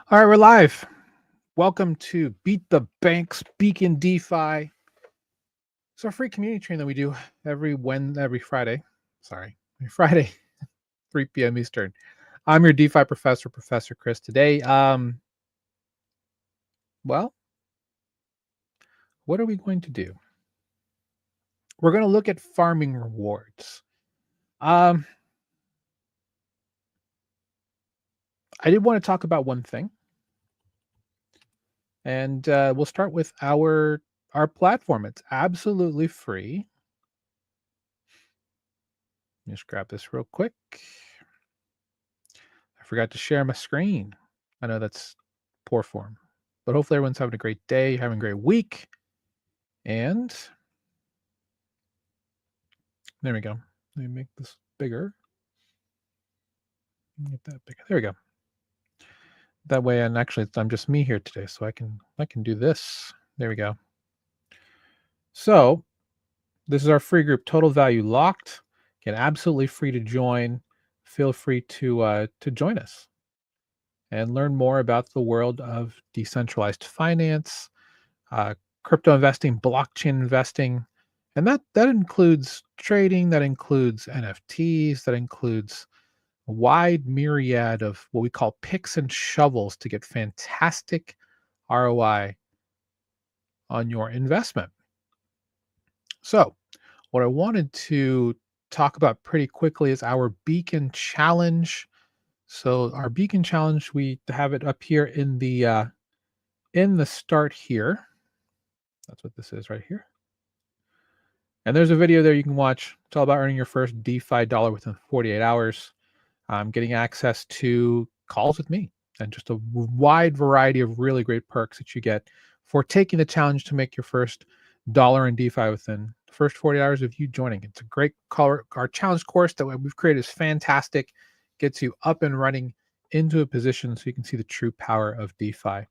All right, we're live. Welcome to Beat the Banks Beacon DeFi. It's our free community training that we do every Friday. Every Friday, 3 p.m. Eastern. I'm your DeFi professor, Professor Chris. Today, well, what are we going to do? We're going to look at farming rewards. I did want to talk about one thing, and we'll start with our platform. It's absolutely free. Just grab this real quick. I forgot to share my screen. I know that's poor form, but hopefully everyone's having a great day, having a great week. And there we go. Let me make this bigger. Get that bigger. There we go. That way, and actually, I'm just me here today, so I can do this. There we go. So this is our free group, Total Value Locked. Again, absolutely free to join. Feel free to join us and learn more about the world of decentralized finance, crypto investing, blockchain investing, and that includes trading, that includes NFTs, that includes a wide myriad of what we call picks and shovels to get fantastic ROI on your investment. So, what I wanted to talk about pretty quickly is our Beacon Challenge. So, our Beacon Challenge, we have it up here in the start here. That's what this is right here. And there's a video there you can watch. It's all about earning your first DeFi dollar within 48 hours, getting access to calls with me, and just a wide variety of really great perks that you get for taking the challenge to make your first dollar in DeFi within the first 40 hours of you joining. It's a great color. Our challenge course that we've created is fantastic, gets you up and running into a position so you can see the true power of DeFi.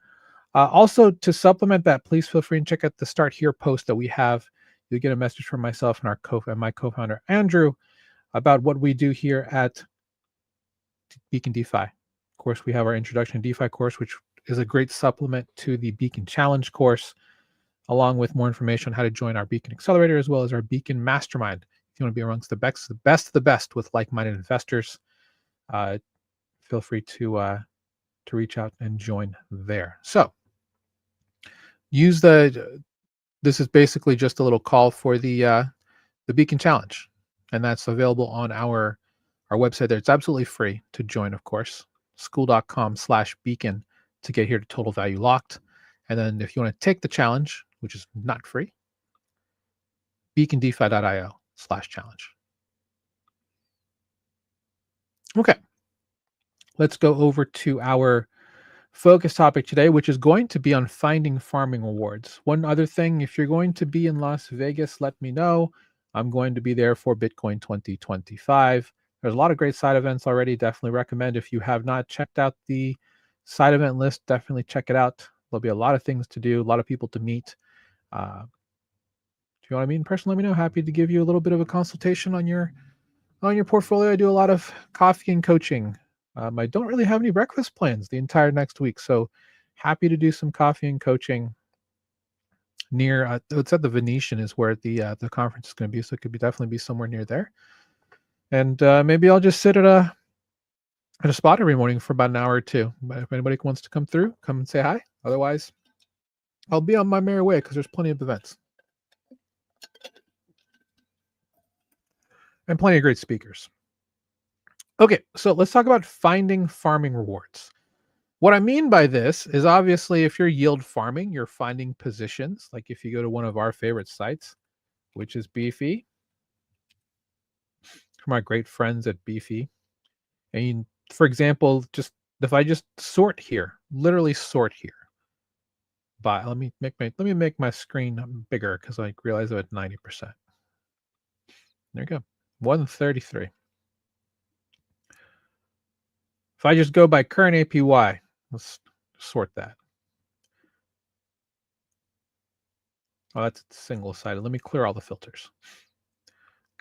Also, to supplement that, please feel free and check out the Start Here post that we have. You'll get a message from myself and my co-founder Andrew about what we do here at Beacon DeFi. Of course, we have our Introduction to DeFi course, which is a great supplement to the Beacon Challenge course, along with more information on how to join our Beacon Accelerator, as well as our Beacon Mastermind. If you want to be amongst the best of the best with like-minded investors, feel free to reach out and join there. So, this is basically just a little call for the Beacon Challenge, and that's available on our website there. It's absolutely free to join, of course. School.com/beacon to get here to Total Value Locked. And then if you want to take the challenge, which is not free, beacondefi.io/challenge. Okay, let's go over to our focus topic today, which is going to be on finding farming rewards. One other thing, if you're going to be in Las Vegas, let me know. I'm going to be there for Bitcoin 2025. There's a lot of great side events already. Definitely recommend, if you have not checked out the side event list, definitely check it out. There'll be a lot of things to do, a lot of people to meet. If you want to meet in person, let me know. Happy to give you a little bit of a consultation on your portfolio. I do a lot of coffee and coaching. I don't really have any breakfast plans the entire next week, so happy to do some coffee and coaching near. It's at the Venetian is where the conference is going to be, so it could definitely be somewhere near there. And maybe I'll just sit at a spot every morning for about an hour or two. But if anybody wants to come through, come and say hi. Otherwise, I'll be on my merry way because there's plenty of events and plenty of great speakers. Okay, so let's talk about finding farming rewards. What I mean by this is, obviously, if you're yield farming, you're finding positions. Like if you go to one of our favorite sites, which is Beefy, from our great friends at Beefy. And for example, just if I just sort here, literally sort here. But let me make my screen bigger because I realize I'm at 90%. There you go, 133. If I just go by current APY, let's sort that. Oh, that's single-sided. Let me clear all the filters.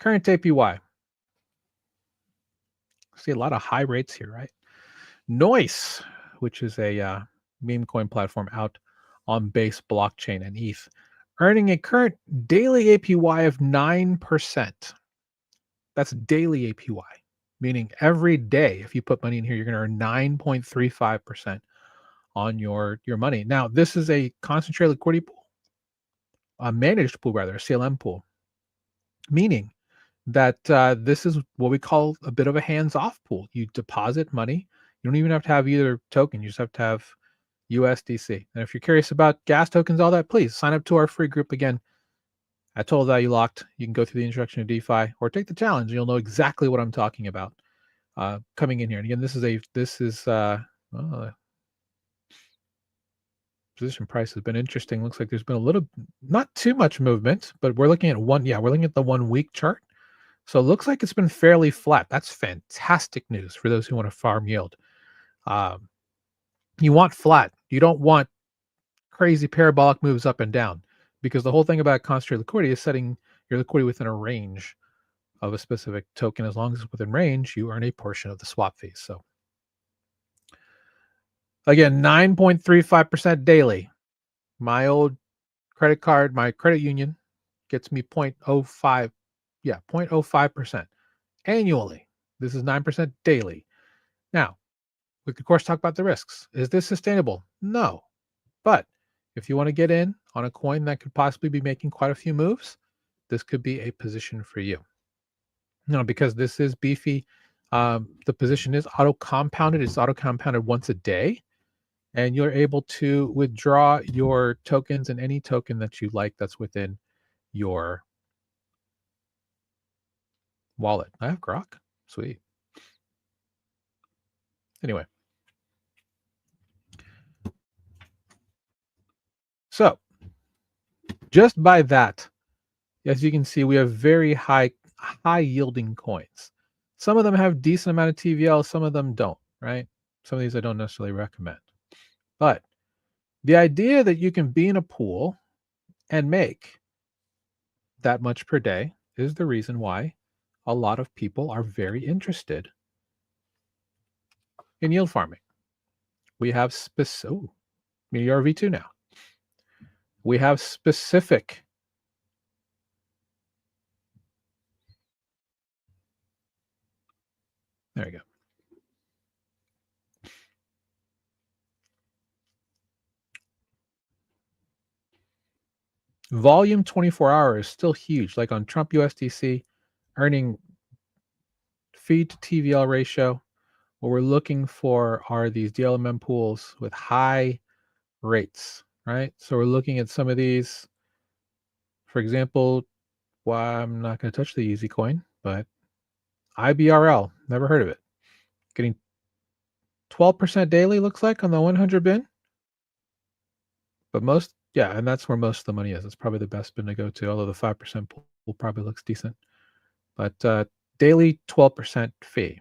Current APY. See a lot of high rates here, right? Noise. which is a meme coin platform out on Base blockchain and ETH, earning a current daily APY of 9%. That's daily APY, meaning every day, if you put money in here, you're going to earn 9.35% on your money. Now, this is a concentrated liquidity pool, a managed pool rather, a CLM pool, meaning that this is what we call a bit of a hands-off pool. You deposit money. You don't even have to have either token. You just have to have USDC. And if you're curious about gas tokens, all that, please sign up to our free group again at Total Value Locked. You can go through the introduction to DeFi or take the challenge. You'll know exactly what I'm talking about coming in here. And again, this is position price has been interesting. Looks like there's been a little, not too much movement, but we're looking at we're looking at the 1 week chart. So it looks like it's been fairly flat. That's fantastic news for those who want to farm yield. You want flat. You don't want crazy parabolic moves up and down, because the whole thing about concentrated liquidity is setting your liquidity within a range of a specific token. As long as it's within range, you earn a portion of the swap fees. So again, 9.35% daily. My old credit card, my credit union gets me 0.05. Yeah, 0.05% annually. This is 9% daily. Now, we could, of course, talk about the risks. Is this sustainable? No. But if you want to get in on a coin that could possibly be making quite a few moves, this could be a position for you. Now, because this is beefy, the position is auto-compounded. It's auto-compounded once a day. And you're able to withdraw your tokens and any token that you like that's within your wallet. I have Grok. Sweet. Anyway. So just by that, as you can see, we have very high yielding coins. Some of them have decent amount of TVL, some of them don't, right? Some of these I don't necessarily recommend. But the idea that you can be in a pool and make that much per day is the reason why a lot of people are very interested in yield farming. We have Meteor V2 now. We have specific there you go. Volume 24 hours still huge, like on Trump USDC, earning feed to TVL ratio. What we're looking for are these DLMM pools with high rates, right? So we're looking at some of these. For example, well, I'm not going to touch the Easy Coin, but IBRL, never heard of it. Getting 12% daily, looks like, on the 100 bin. But and that's where most of the money is. It's probably the best bin to go to, although the 5% pool probably looks decent. But daily 12% fee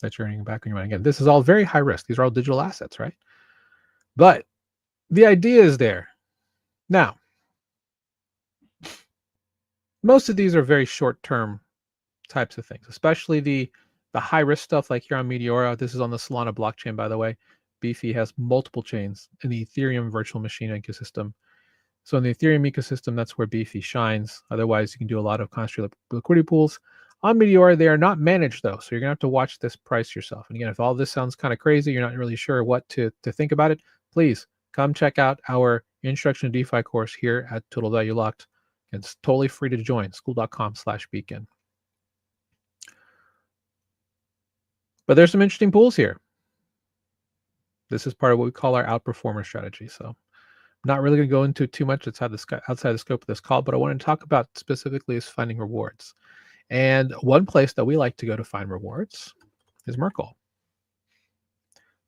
that you're earning back on your money. Again, this is all very high risk. These are all digital assets, right? But the idea is there. Now, most of these are very short-term types of things, especially the high-risk stuff like here on Meteora. This is on the Solana blockchain, by the way. Beefy has multiple chains in the Ethereum virtual machine ecosystem. So in the Ethereum ecosystem, that's where Beefy shines. Otherwise, you can do a lot of concentrated liquidity pools. On Meteora, they are not managed, though, so you're going to have to watch this price yourself. And again, if all this sounds kind of crazy, you're not really sure what to think about it, please come check out our Introduction to DeFi course here at Total Value Locked. It's totally free to join, school.com/beacon. But there's some interesting pools here. This is part of what we call our outperformer strategy. So I'm not really going to go into too much outside the scope of this call, but I want to talk about specifically is finding rewards. And one place that we like to go to find rewards is Merkle.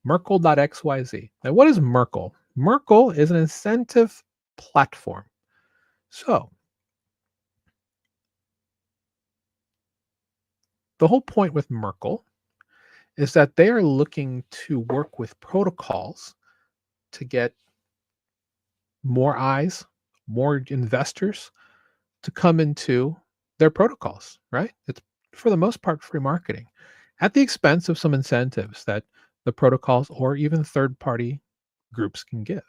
Merkle.xyz. Now, what is Merkle? Merkle is an incentive platform. So the whole point with Merkle is that they are looking to work with protocols to get more eyes, more investors to come into their protocols, right? It's for the most part free marketing at the expense of some incentives that the protocols or even third-party groups can give.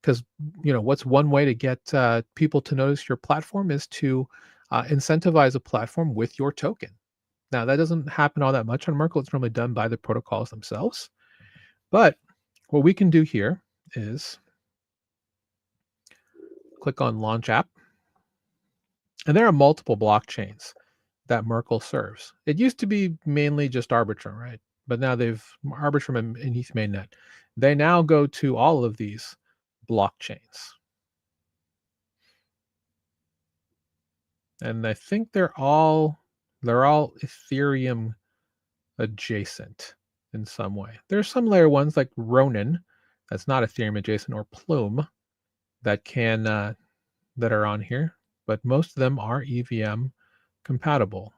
Because what's one way to get people to notice your platform is to incentivize a platform with your token. Now that doesn't happen all that much on Merkle. It's normally done by the protocols themselves. But what we can do here is click on Launch App, and there are multiple blockchains that Merkle serves. It used to be mainly just Arbitrum, right? But now they've Arbitrum and ETH mainnet. They now go to all of these blockchains. And I think they're all Ethereum adjacent in some way. There's some layer ones like Ronin that's not Ethereum adjacent, or Plume that that are on here, but most of them are EVM compatible,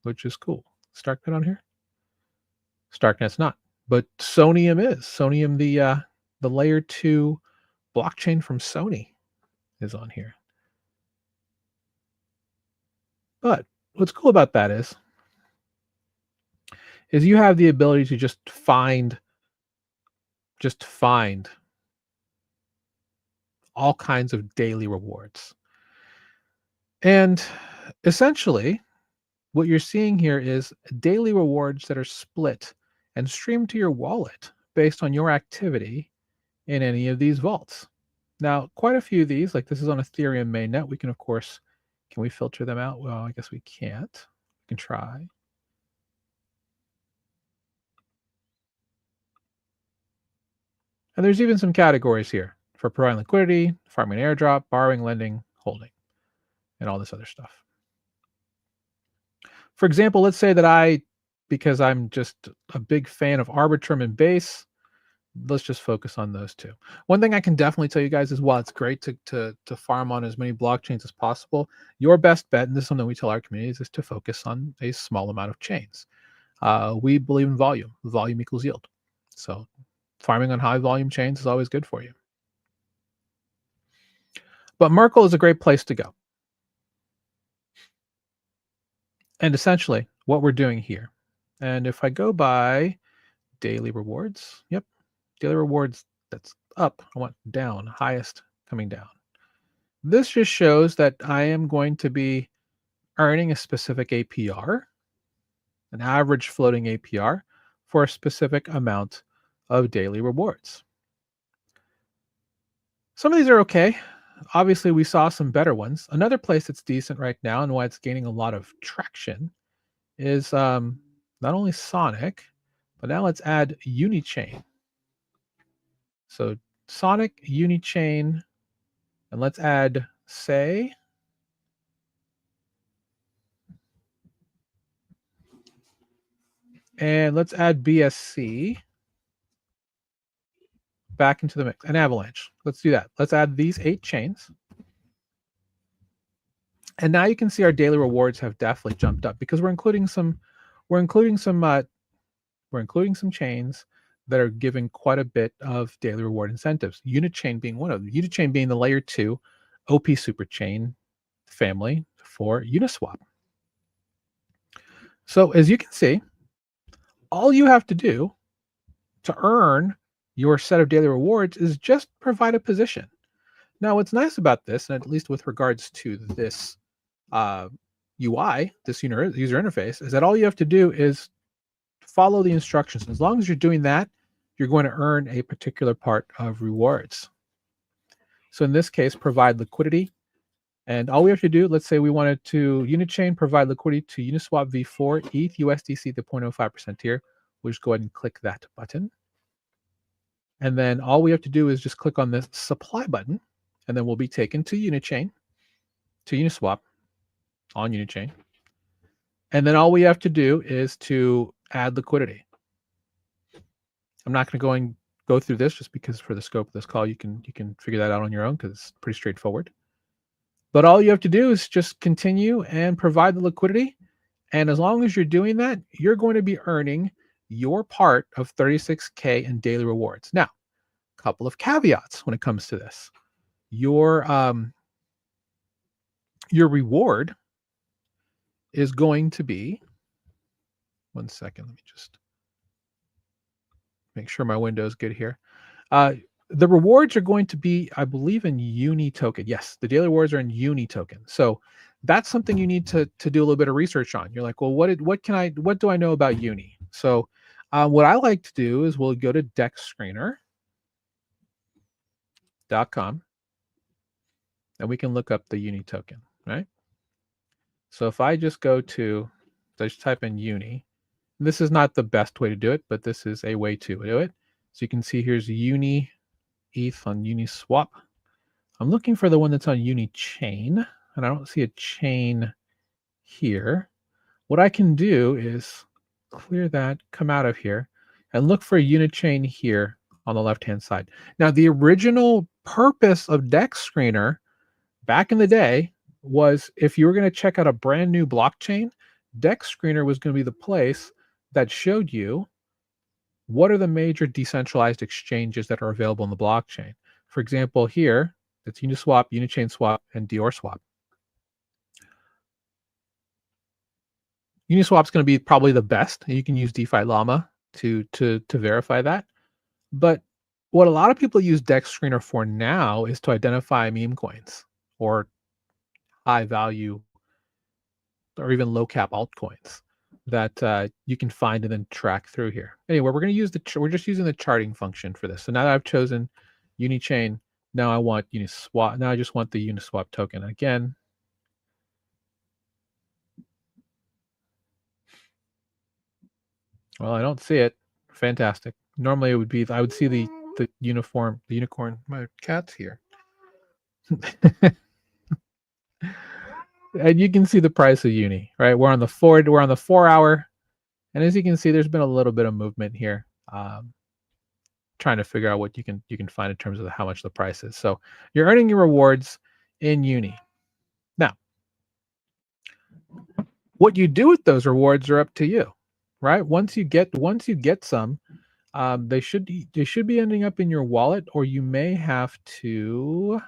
which is cool. Starknet on here? Starknet's not, but Sonium is. Sonium, the layer 2 blockchain from Sony, is on here. But what's cool about that is you have the ability to just find all kinds of daily rewards. And essentially, what you're seeing here is daily rewards that are split and streamed to your wallet based on your activity in any of these vaults. Now, quite a few of these, like this is on Ethereum mainnet, we can, of course, can we filter them out? Well, I guess we can't. We can try. And there's even some categories here for providing liquidity, farming airdrop, borrowing, lending, holding, and all this other stuff. For example, let's say that because I'm just a big fan of Arbitrum and Base, let's just focus on those two. One thing I can definitely tell you guys is, while it's great to farm on as many blockchains as possible, your best bet, and this is something we tell our communities, is to focus on a small amount of chains. We believe in volume. Volume equals yield. So farming on high volume chains is always good for you. But Merkle is a great place to go. And essentially what we're doing here, and if I go by daily rewards, yep, daily rewards, that's up. I want down, highest coming down. This just shows that I am going to be earning a specific APR, an average floating APR, for a specific amount of daily rewards. Some of these are okay. Obviously, we saw some better ones. Another place that's decent right now and why it's gaining a lot of traction is not only Sonic, but now let's add Unichain. So Sonic, Unichain, and let's add Sei. And let's add BSC back into the mix, and Avalanche. Let's do that. Let's add these 8 chains. And now you can see our daily rewards have definitely jumped up because we're including some chains that are giving quite a bit of daily reward incentives. Unichain being one of them. Unichain being the layer 2 OP superchain family for Uniswap. So as you can see, all you have to do to earn your set of daily rewards is just provide a position. Now, what's nice about this, and at least with regards to this UI, this user interface, is that all you have to do is follow the instructions. And as long as you're doing that, you're going to earn a particular part of rewards. So in this case, provide liquidity. And all we have to do, let's say we wanted to Unichain provide liquidity to Uniswap v4 ETH USDC, the 0.05% tier. We'll just go ahead and click that button. And then all we have to do is just click on this supply button, and then we'll be taken to Unichain, to Uniswap on Unichain. And then all we have to do is to add liquidity. I'm not going to go through this just because for the scope of this call, you can figure that out on your own because it's pretty straightforward. But all you have to do is just continue and provide the liquidity. And as long as you're doing that, you're going to be earning your part of 36K in daily rewards. Now, a couple of caveats when it comes to this. Your reward is going to be, one second, let me just make sure my window is good here. Uh, the rewards are going to be, I believe, in Uni token. Yes, the daily rewards are in Uni token. So that's something you need to do a little bit of research on. You're like, well, what do I know about Uni? So what I like to do is we'll go to dexscreener.com and we can look up the Uni token, right? So if I just just type in Uni, this is not the best way to do it, but this is a way to do it. So you can see here's Uni ETH on Uniswap. I'm looking for the one that's on Unichain, and I don't see a chain here. What I can do is clear that, come out of here, and look for Unichain here on the left-hand side. Now, the original purpose of Dex Screener back in the day was if you were going to check out a brand new blockchain, Dex Screener was going to be the place that showed you what are the major decentralized exchanges that are available on the blockchain. For example, here, it's Uniswap, Unichain Swap, and Dior Swap. Uniswap's going to be probably the best. You can use DeFi Llama to verify that. But what a lot of people use Dex Screener for now is to identify meme coins or high value or even low cap altcoins that you can find and then track through here. Anyway, we're going to use we're just using the charting function for this. So now that I've chosen Unichain, now I want Uniswap. Now I just want the Uniswap token again. Well, I don't see it. Fantastic. Normally it would be, I would see the unicorn. My cat's here. And you can see the price of Uni, right? We're on the 4 hour. And as you can see, there's been a little bit of movement here. Trying to figure out what you can find in terms of how much the price is. So you're earning your rewards in Uni. Now, what you do with those rewards are up to you, right? Once you get some, they should be ending up in your wallet, or you may have to.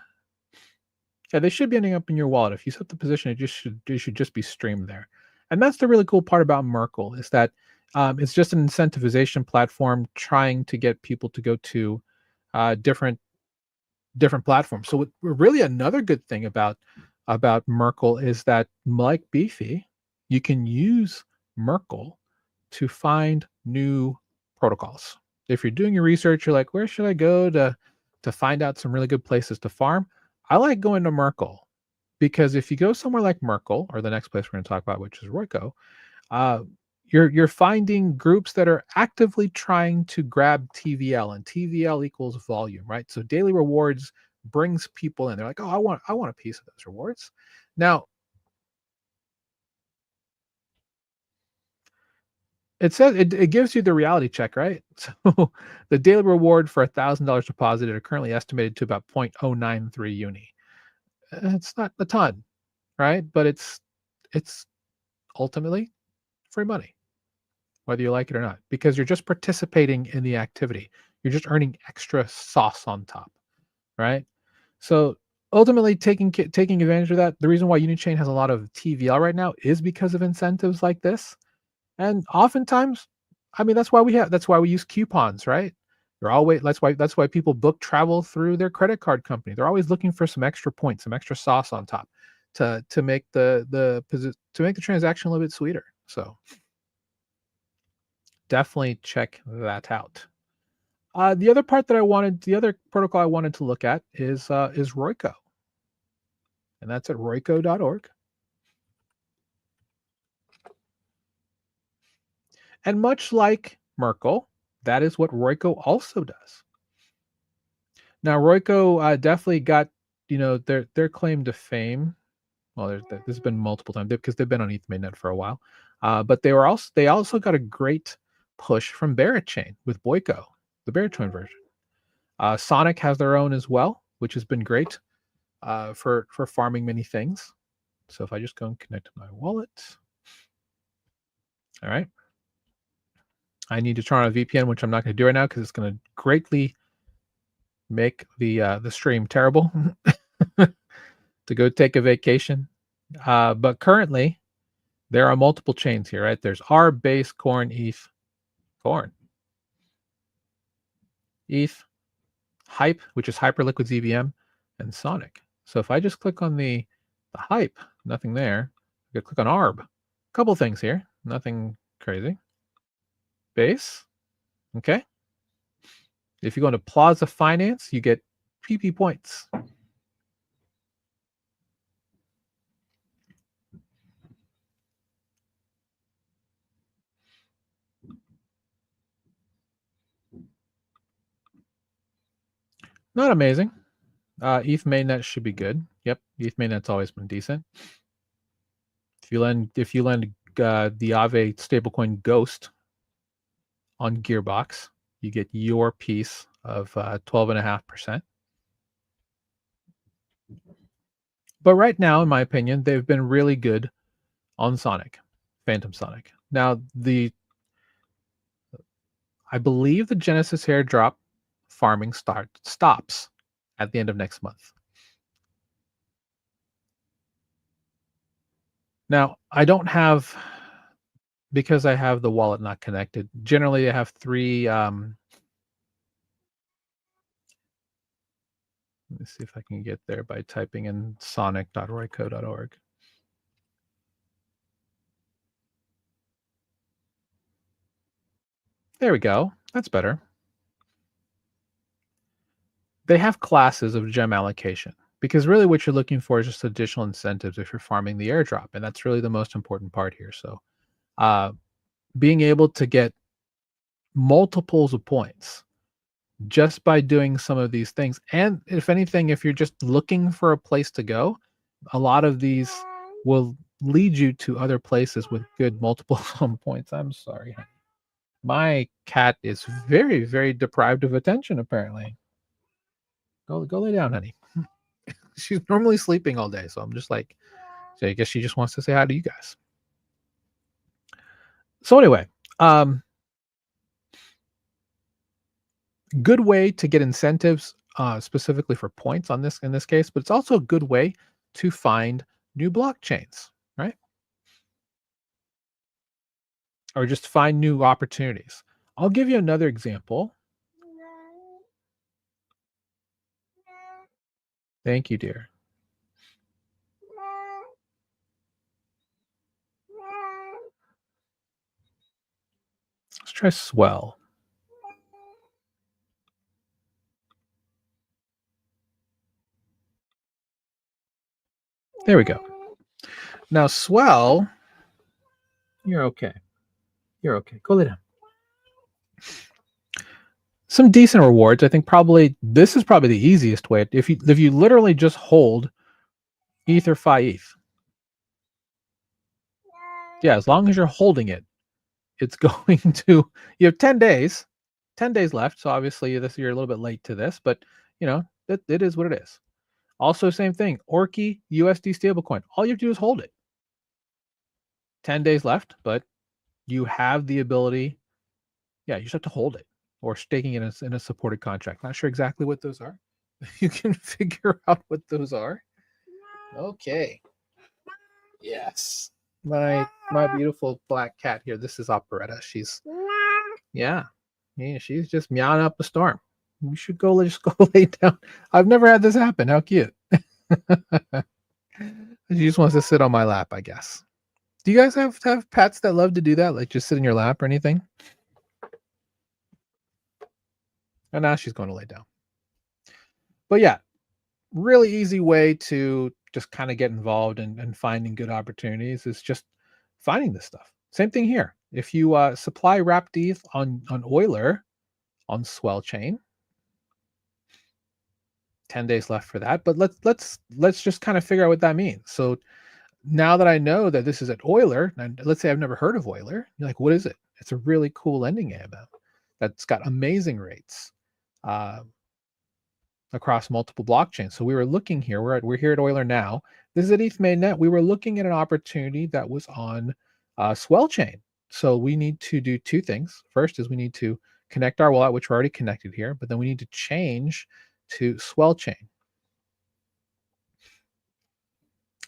Yeah, they should be ending up in your wallet. If you set the position, it should just be streamed there. And that's the really cool part about Merkle is that it's just an incentivization platform trying to get people to go to different platforms. So really another good thing about Merkle is that, like Beefy, you can use Merkle to find new protocols. If you're doing your research, you're like, where should I go to find out some really good places to farm? I like going to Merkle because if you go somewhere like Merkle or the next place we're going to talk about, which is Royco, you're finding groups that are actively trying to grab TVL, and TVL equals volume, right? So daily rewards brings people in. They're like, oh, I want a piece of those rewards. Now, it says it gives you the reality check, right? So the daily reward for $1,000 deposited are currently estimated to about 0.093 Uni. It's not a ton, right? But it's ultimately free money, whether you like it or not, because you're just participating in the activity. You're just earning extra sauce on top, right? So ultimately, taking advantage of that, the reason why Unichain has a lot of TVL right now is because of incentives like this. And oftentimes, I mean, that's why we use coupons, right? That's why people book travel through their credit card company. They're always looking for some extra points, some extra sauce on top to make the transaction a little bit sweeter. So definitely check that out. The other protocol I wanted to look at is Royco, and that's at royco.org. And much like Merkle, that is what Royco also does. Now, Royco definitely got, their claim to fame. Well, there's been multiple times because they've been on ETH mainnet for a while. But they also got a great push from Berachain with Boyco, the Berachain version. Sonic has their own as well, which has been great for farming many things. So if I just go and connect to my wallet, all right. I need to turn on a VPN, which I'm not going to do right now because it's going to greatly make the stream terrible to go take a vacation. But currently, there are multiple chains here, right? There's R, Base, Corn, ETH, Corn. ETH, Hype, which is Hyperliquid's EVM, and Sonic. So if I just click on the Hype, nothing there. I could click on ARB. Couple things here, nothing crazy. Base, okay. If you go into Plaza Finance, you get PP points. Not amazing. ETH mainnet should be good. Yep, ETH mainnet's always been decent. If you lend the Aave stablecoin Ghost on Gearbox, you get your piece of 12.5%. But right now, in my opinion, they've been really good on Sonic, Phantom Sonic. Now, I believe the Genesis airdrop farming stops at the end of next month. Now, I don't have, because I have the wallet not connected. Generally, I have three. Let me see if I can get there by typing in sonic.royco.org. There we go. That's better. They have classes of gem allocation, because really what you're looking for is just additional incentives if you're farming the airdrop, and that's really the most important part here. So being able to get multiples of points just by doing some of these things, and if anything, if you're just looking for a place to go, a lot of these will lead you to other places with good multiple points. I'm sorry, honey. My cat is very, very deprived of attention, apparently. Go lay down, honey. She's normally sleeping all day, so I'm just like, so I guess she just wants to say hi to you guys. So anyway, good way to get incentives specifically for points in this case, but it's also a good way to find new blockchains, right? Or just find new opportunities. I'll give you another example. Thank you, dear. Let's try Swell. There we go. Now, Swell, you're okay. You're okay. Go lay down. Some decent rewards. I think this is probably the easiest way. If you literally just hold ETH or Phi ETH. Yeah, as long as you're holding it, it's going to, you have 10 days left. So obviously you're a little bit late to this, but you know, it is what it is. Also, same thing, Orky USD stablecoin. All you have to do is hold it. 10 days left, but you have the ability. Yeah, you just have to hold it, or staking it in a supported contract. Not sure exactly what those are. You can figure out what those are. Okay. Yes. My beautiful black cat here. This is Operetta. She's she's just meowing up a storm. We should just go lay down. I've never had this happen. How cute. She just wants to sit on my lap, I guess. Do you guys have pets that love to do that? Like just sit in your lap or anything? And now she's going to lay down. But yeah, really easy way to just kind of get involved and finding good opportunities is just finding this stuff. Same thing here. If you supply wrapped ETH on Euler on Swell chain, 10 days left for that. But let's just kind of figure out what that means. So now that I know that this is at Euler, and let's say I've never heard of Euler, you're like, what is it? It's a really cool lending AMM that's got amazing rates across multiple blockchains. So we were looking here. We're here at Euler now. This is at ETH mainnet. We were looking at an opportunity that was on Swell chain. So we need to do two things. First is we need to connect our wallet, which we're already connected here, but then we need to change to Swell chain.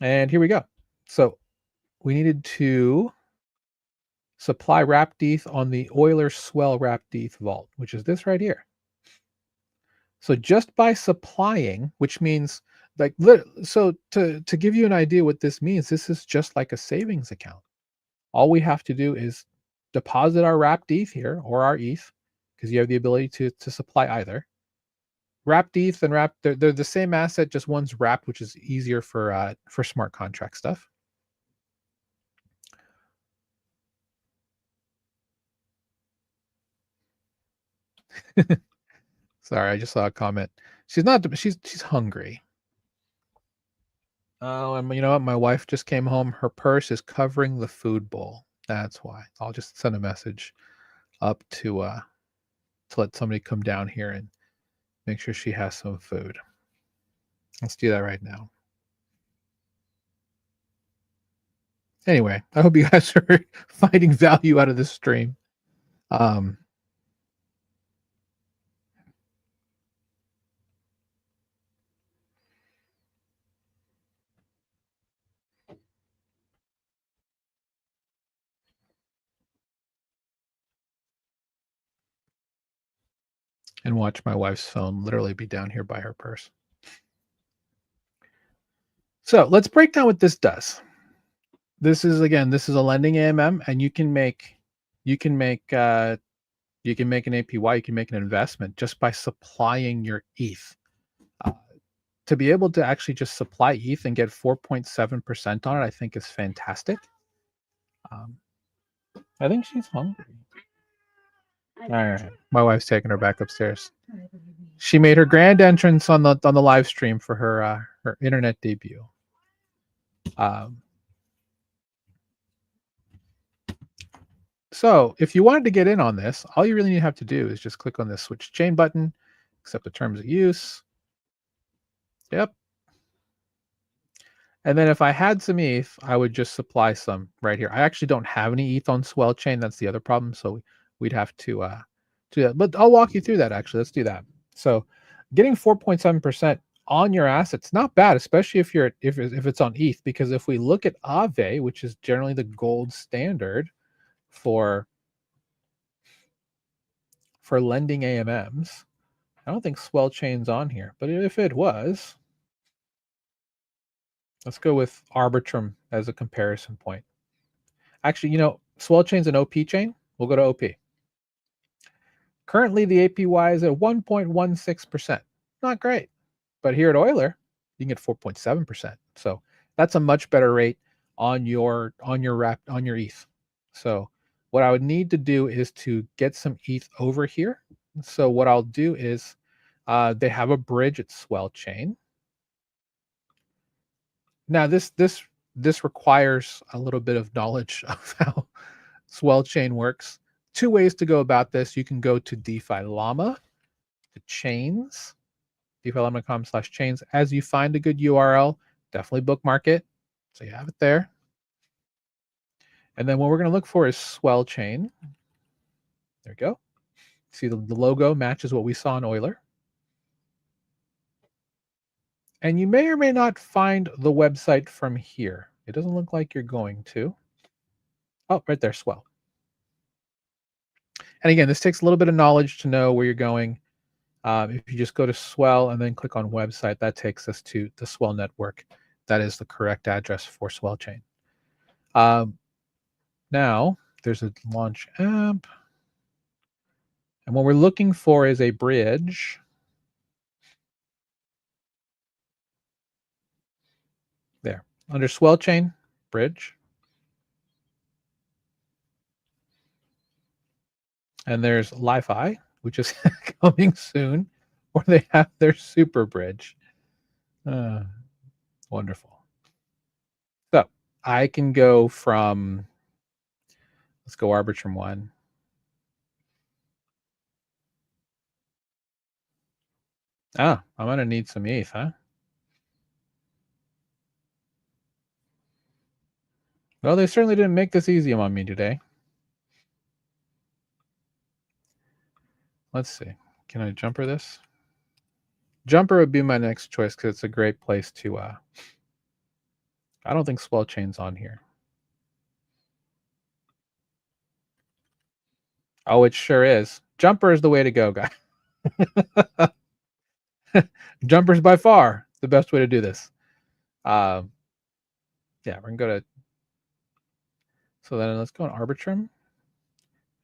And here we go. So we needed to supply wrapped ETH on the Euler Swell wrapped ETH vault, which is this right here. So just by supplying, which means like so to give you an idea what this means, this is just like a savings account. All we have to do is deposit our wrapped ETH here or our ETH because you have the ability to supply either. Wrapped ETH and wrapped they're the same asset, just one's wrapped, which is easier for smart contract stuff. Sorry, I just saw a comment. She's hungry. Oh, and you know what? My wife just came home. Her purse is covering the food bowl. That's why. I'll just send a message up to let somebody come down here and make sure she has some food. Let's do that right now. Anyway, I hope you guys are finding value out of this stream. Um, and watch my wife's phone literally be down here by her purse. So let's break down what this does. This is a lending AMM, and you can make an APY, you can make an investment just by supplying your ETH. To be able to actually just supply ETH and get 4.7% on it, I think is fantastic. I think she's hungry. All right, my wife's taking her back upstairs. She made her grand entrance on the live stream for her her internet debut. So if you wanted to get in on this, all you really have to do is just click on this switch chain button, accept the terms of use. Yep. And then if I had some ETH, I would just supply some right here. I actually don't have any ETH on Swell chain. That's the other problem. So we'd have to do that. But I'll walk you through that actually. Let's do that. So getting 4.7% on your assets, not bad, especially if it's on ETH, because if we look at Aave, which is generally the gold standard for lending AMMs, I don't think Swell chain's on here, but if it was, let's go with Arbitrum as a comparison point. Actually, Swell chain's an OP chain. We'll go to OP. Currently, the APY is at 1.16%. Not great. But here at Euler, you can get 4.7%. So that's a much better rate on your ETH. So what I would need to do is to get some ETH over here. So what I'll do is they have a bridge at Swell chain. Now this requires a little bit of knowledge of how Swell chain works. Two ways to go about this. You can go to DeFi Llama, to chains, DeFiLlama.com/chains. As you find a good URL, definitely bookmark it. So you have it there. And then what we're going to look for is Swell chain. There we go. See the logo matches what we saw in Euler. And you may or may not find the website from here. It doesn't look like you're going to. Oh, right there, Swell. And again, this takes a little bit of knowledge to know where you're going. If you just go to Swell and then click on website, that takes us to the Swell network. That is the correct address for Swell chain. Now, there's a launch app. And what we're looking for is a bridge. There. Under Swell chain, bridge. And there's Li-Fi, which is coming soon, or they have their super bridge. Wonderful. So I can go from, let's go Arbitrum 1. I'm going to need some ETH, huh? Well, they certainly didn't make this easy on me today. Let's see. Can I jumper this? Jumper would be my next choice because it's a great place to I don't think Swell chain's on here. Oh, it sure is. Jumper is the way to go, guys. Jumpers by far the best way to do this. Um, yeah, we're gonna go to. So then let's go on Arbitrum.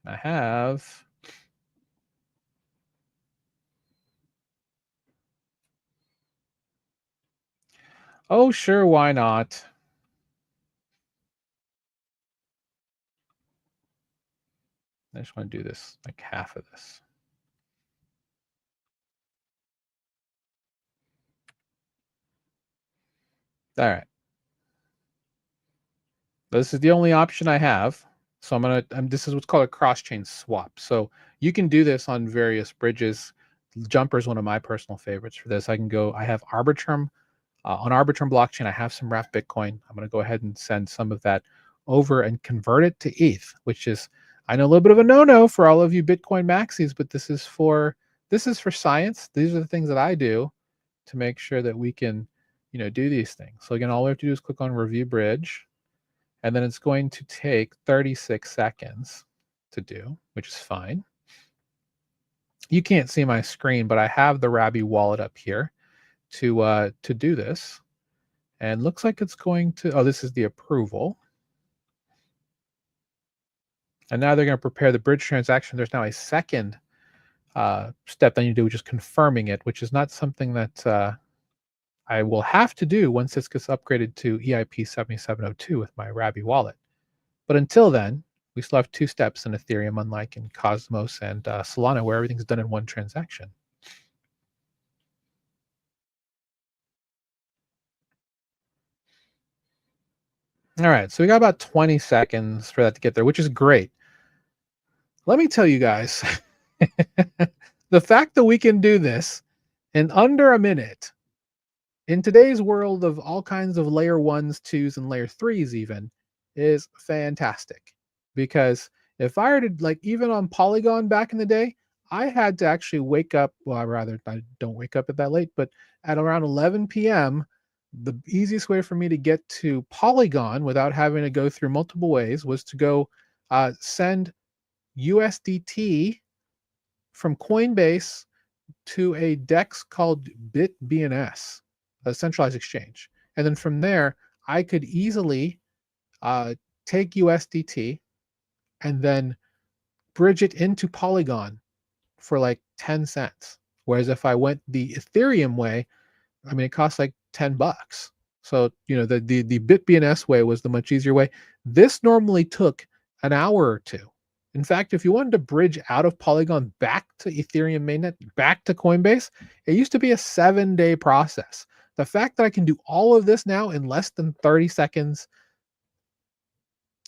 I have. Oh, sure, why not? I just want to do this, like half of this. All right. This is the only option I have. So this is what's called a cross-chain swap. So you can do this on various bridges. Jumper is one of my personal favorites for this. I have Arbitrum. On Arbitrum blockchain, I have some wrapped Bitcoin. I'm going to go ahead and send some of that over and convert it to ETH, which is, I know, a little bit of a no-no for all of you Bitcoin maxis, but this is for science. These are the things that I do to make sure that we can, do these things. So again, all we have to do is click on Review Bridge, and then it's going to take 36 seconds to do, which is fine. You can't see my screen, but I have the Rabby wallet up here to do this. And looks like it's going to, oh, this is the approval. And now they're going to prepare the bridge transaction. There's now a second step that you do, which is confirming it, which is not something that I will have to do once this gets upgraded to EIP 7702 with my Rabby wallet. But until then, we still have two steps in Ethereum, unlike in Cosmos and Solana, where everything's done in one transaction. All right, so we got about 20 seconds for that to get there, which is great. Let me tell you guys, the fact that we can do this in under a minute in today's world of all kinds of layer ones, twos, and layer threes even is fantastic. Because if I were to, like, even on Polygon back in the day, I had to actually wake up. Well, rather, I don't wake up at that late, but at around 11 p.m., the easiest way for me to get to Polygon without having to go through multiple ways was to go send USDT from Coinbase to a DEX called BitBNS, a centralized exchange. And then from there, I could easily take USDT and then bridge it into Polygon for like 10 cents. Whereas if I went the Ethereum way, I mean, it costs like $10. So, the BitBNS way was the much easier way. This normally took an hour or two. In fact, if you wanted to bridge out of Polygon back to Ethereum mainnet, back to Coinbase, it used to be a 7-day process. The fact that I can do all of this now in less than 30 seconds,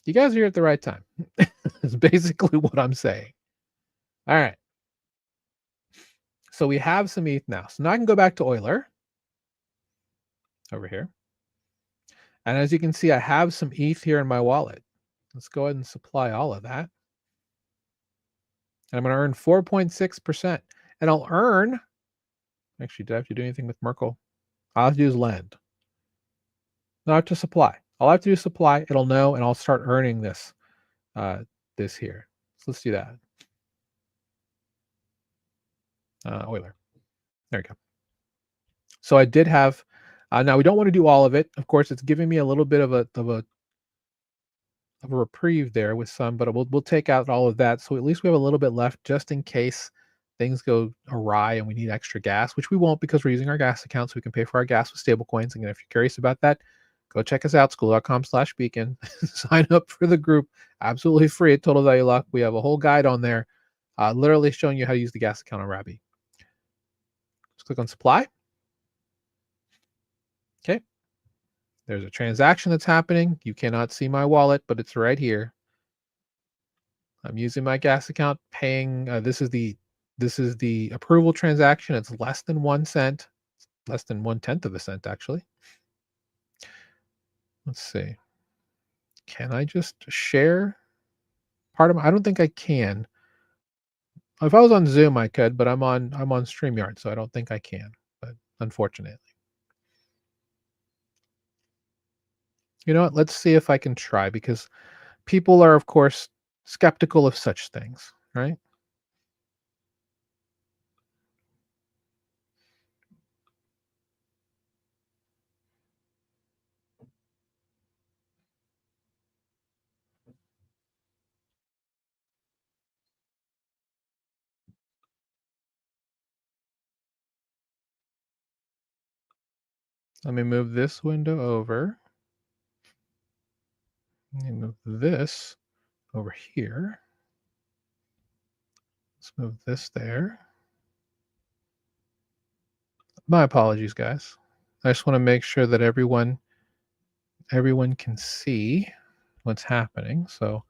you guys are here at the right time. Is basically what I'm saying. All right. So we have some ETH now. So now I can go back to Euler over here. And as you can see, I have some ETH here in my wallet. Let's go ahead and supply all of that. And I'm going to earn 4.6%. And I'll earn, actually, did I have to do anything with Merkle? I'll have to use lend. Not to supply. All I have to do is supply. It'll know, and I'll start earning this here. So let's do that. Euler. There we go. So I did have, now we don't want to do all of it. Of course, it's giving me a little bit of a reprieve there with some, but we'll take out all of that. So at least we have a little bit left just in case things go awry and we need extra gas, which we won't because we're using our gas account, so we can pay for our gas with stablecoins. Again, if you're curious about that, go check us out, school.com/beacon. Sign up for the group, absolutely free at Total Value Lock. We have a whole guide on there, literally showing you how to use the gas account on Rabby. Just click on supply. Okay. There's a transaction that's happening. You cannot see my wallet, but it's right here. I'm using my gas account, paying. This is the approval transaction. It's less than 1 cent, less than 1/10 of a cent, actually. Let's see. Can I just share part of my? I don't think I can. If I was on Zoom, I could, but I'm on StreamYard, so I don't think I can. But unfortunately, you know what? Let's see if I can try, because people are, of course, skeptical of such things, right? Let me move this window over. Let me move this over here. Let's move this there. My apologies, guys. I just want to make sure that everyone can see what's happening. So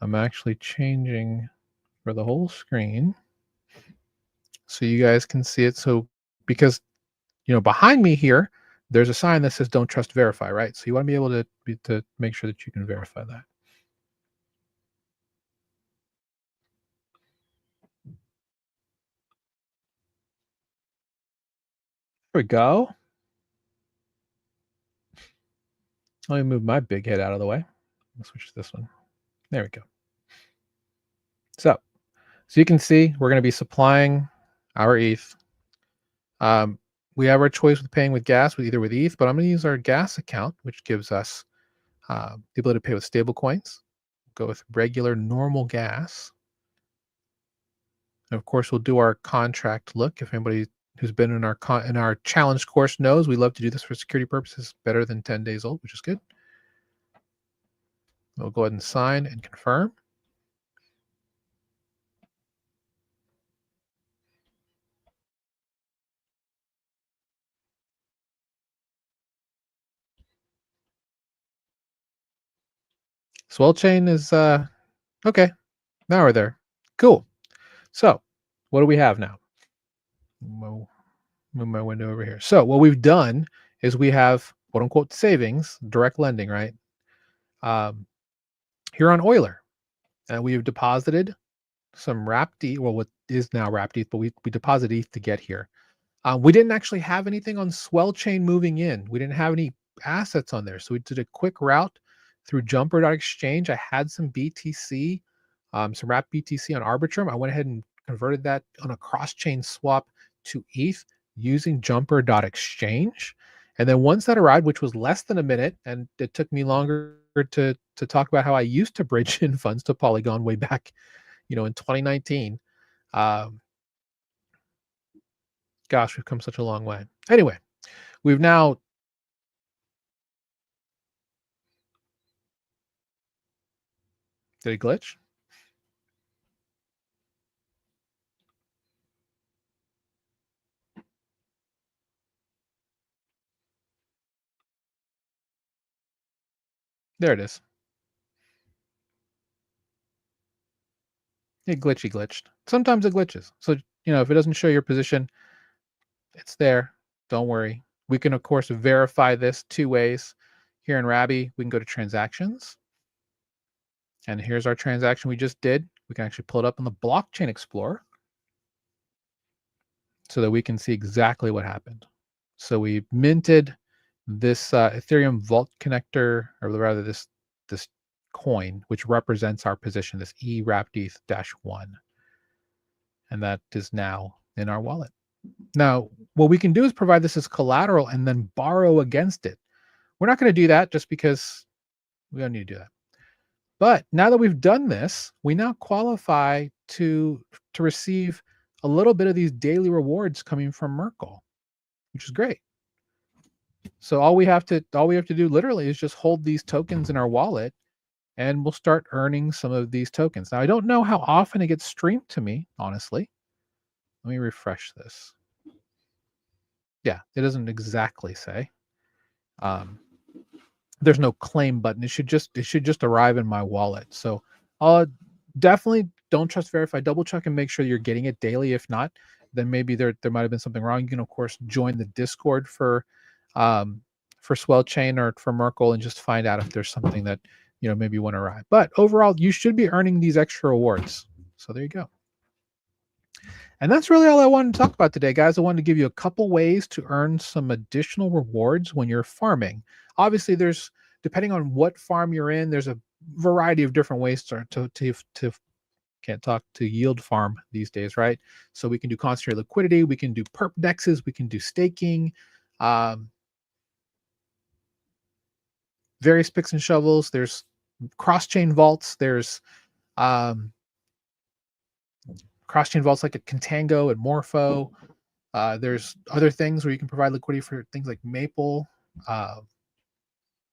I'm actually changing for the whole screen so you guys can see it. So because behind me here, there's a sign that says "Don't trust, verify," right? So you want to be able to make sure that you can verify that. There we go. Let me move my big head out of the way. I'll switch to this one. There we go. So you can see we're going to be supplying our ETH. We have our choice with paying with gas, either with ETH, but I'm going to use our gas account, which gives us the ability to pay with stable coins. Go with regular, normal gas. And of course, we'll do our contract look. If anybody who's been in our challenge course knows, we love to do this for security purposes. Better than 10 days old, which is good. We'll go ahead and sign and confirm. Swell chain is okay. Now we're there. Cool. So what do we have now? Move my window over here. So what we've done is we have quote unquote savings, direct lending, right? Here on Euler, and we have deposited some wrapped ETH, well, what is now wrapped ETH, but we deposited ETH to get here. We didn't actually have anything on Swell chain moving in. We didn't have any assets on there. So we did a quick route through Jumper.exchange. I had some BTC, some wrapped BTC on Arbitrum. I went ahead and converted that on a cross-chain swap to ETH using Jumper.exchange. And then once that arrived, which was less than a minute, and it took me longer to talk about how I used to bridge in funds to Polygon way back, in 2019. Gosh, we've come such a long way. Anyway, we've now did it glitch? There it is. It glitched. Sometimes it glitches. So, if it doesn't show your position, it's there. Don't worry. We can, of course, verify this two ways. Here in Rabby, we can go to transactions. And here's our transaction we just did. We can actually pull it up in the Blockchain Explorer so that we can see exactly what happened. So we minted this Ethereum Vault connector, or rather this coin, which represents our position, this wrapped ETH-1. And that is now in our wallet. Now, what we can do is provide this as collateral and then borrow against it. We're not going to do that just because we don't need to do that. But now that we've done this, we now qualify to receive a little bit of these daily rewards coming from Merkle, which is great. So all we have to do literally is just hold these tokens in our wallet, and we'll start earning some of these tokens. Now, I don't know how often it gets streamed to me, honestly. Let me refresh this. Yeah, it doesn't exactly say. There's no claim button. It should just arrive in my wallet. So definitely don't trust, verify, double check and make sure you're getting it daily. If not, then maybe there might have been something wrong. You can of course join the Discord for Swell Chain or for Merkle and just find out if there's something that maybe you want to arrive. But overall, you should be earning these extra rewards. So there you go. And that's really all I wanted to talk about today, guys. I wanted to give you a couple ways to earn some additional rewards when you're farming. Obviously, depending on what farm you're in, there's a variety of different ways to can't talk to yield farm these days, right? So we can do concentrated liquidity, we can do perp dexes, we can do staking, various picks and shovels. There's cross-chain vaults. There's cross-chain vaults like at Contango and Morpho. There's other things where you can provide liquidity for things like Maple. Uh,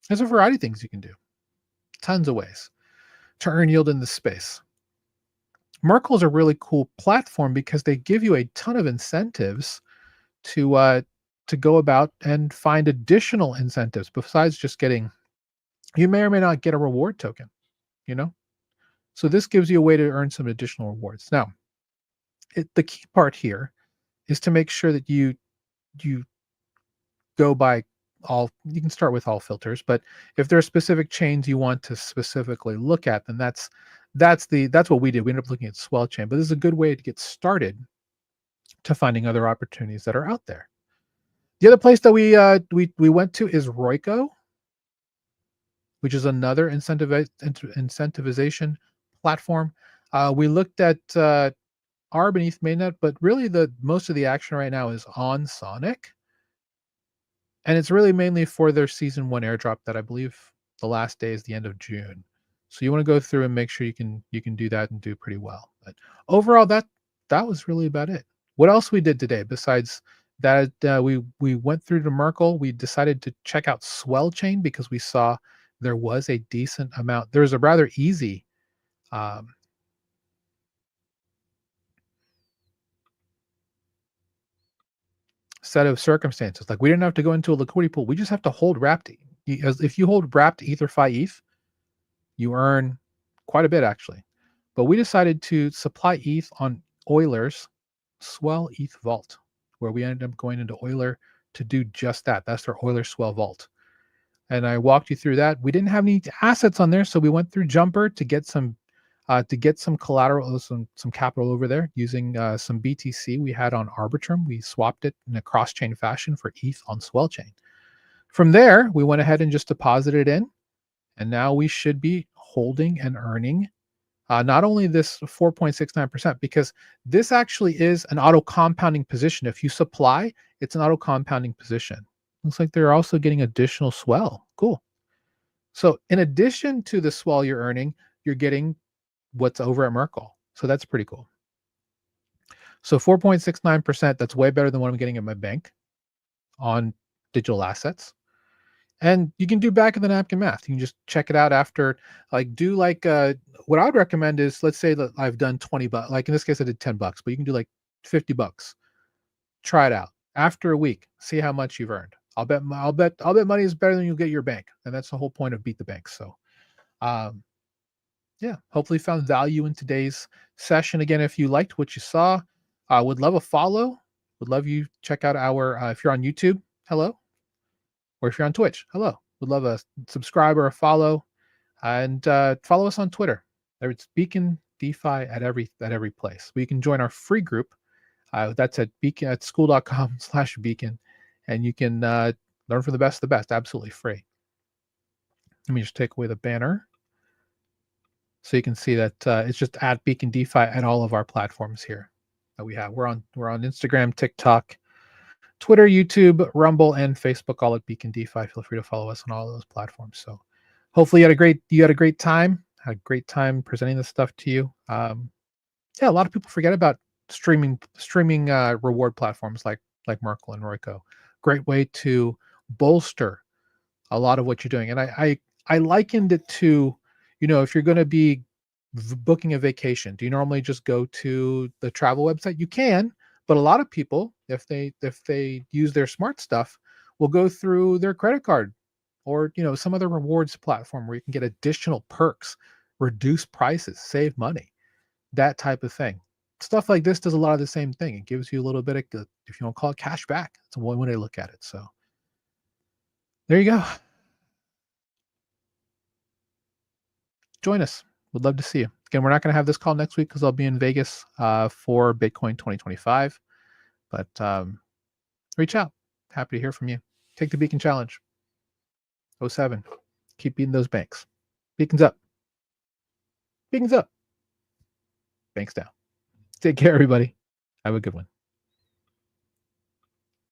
there's a variety of things you can do. Tons of ways to earn yield in this space. Merkle is a really cool platform because they give you a ton of incentives to go about and find additional incentives besides just getting. You may or may not get a reward token, you know. So this gives you a way to earn some additional rewards. Now, the key part here is to make sure that you go by all. You can start with all filters, but if there are specific chains you want to specifically look at, then that's what we did. We ended up looking at Swell Chain, but this is a good way to get started to finding other opportunities that are out there. The other place that we went to is Royco, which is another incentivization platform. We looked at R beneath mainnet, but really the most of the action right now is on Sonic, and it's really mainly for their season 1 airdrop that I believe the last day is the end of June. So you want to go through and make sure you can do that and do pretty well. But overall, that was really about it. What else we did today besides that? We went through to Merkle. We decided to check out Swell Chain because we saw there was a decent amount. There's a rather easy set of circumstances. Like we didn't have to go into a liquidity pool. We just have to hold wrapped. If you hold wrapped EtherFi ETH, you earn quite a bit actually. But we decided to supply ETH on Euler's Swell ETH Vault, where we ended up going into Euler to do just that. That's their Euler Swell Vault. And I walked you through that. We didn't have any assets on there, so we went through Jumper to get some collateral, some capital over there using some BTC we had on Arbitrum. We swapped it in a cross-chain fashion for ETH on Swell Chain. From there, we went ahead and just deposited in, and now we should be holding and earning not only this 4.69%, because this actually is an auto compounding position. If you supply, it's an auto compounding position. Looks like they're also getting additional swell. Cool. So in addition to the swell you're earning, you're getting what's over at Merkle. So that's pretty cool. So 4.69%, that's way better than what I'm getting at my bank on digital assets. And you can do back of the napkin math. You can just check it out after, what I would recommend is, let's say that I've done 20 bucks. Like in this case, I did 10 bucks, but you can do like 50 bucks. Try it out. After a week, see how much you've earned. I'll bet money is better than you'll get your bank. And that's the whole point of Beat the Bank. So, yeah, hopefully found value in today's session. Again, if you liked what you saw, would love a follow. Would love you check out our, if you're on YouTube, hello. Or if you're on Twitch, hello. Would love a subscribe or a follow. And follow us on Twitter. It's Beacon DeFi at every place. We can join our free group. That's at school.com/beacon. And you can learn from the best of the best, absolutely free. Let me just take away the banner. So you can see that it's just at Beacon DeFi at all of our platforms here that we have. We're on Instagram, TikTok, Twitter, YouTube, Rumble, and Facebook, all at Beacon DeFi. Feel free to follow us on all of those platforms. So hopefully you had a great time. Had a great time presenting this stuff to you. Yeah, a lot of people forget about streaming reward platforms like Merkle and Royco. Great way to bolster a lot of what you're doing. And I likened it to, if you're going to be booking a vacation, do you normally just go to the travel website? You can, but a lot of people, if they use their smart stuff, will go through their credit card or some other rewards platform where you can get additional perks, reduce prices, save money, that type of thing. Stuff like this does a lot of the same thing. It gives you a little bit of, if you want to call it, cash back. It's one way to look at it. So there you go. Join us. Would love to see you. Again, we're not going to have this call next week because I'll be in Vegas for Bitcoin 2025. But reach out. Happy to hear from you. Take the Beacon Challenge. 07. Keep beating those banks. Beacons up. Beacons up. Banks down. Take care, everybody. Have a good one.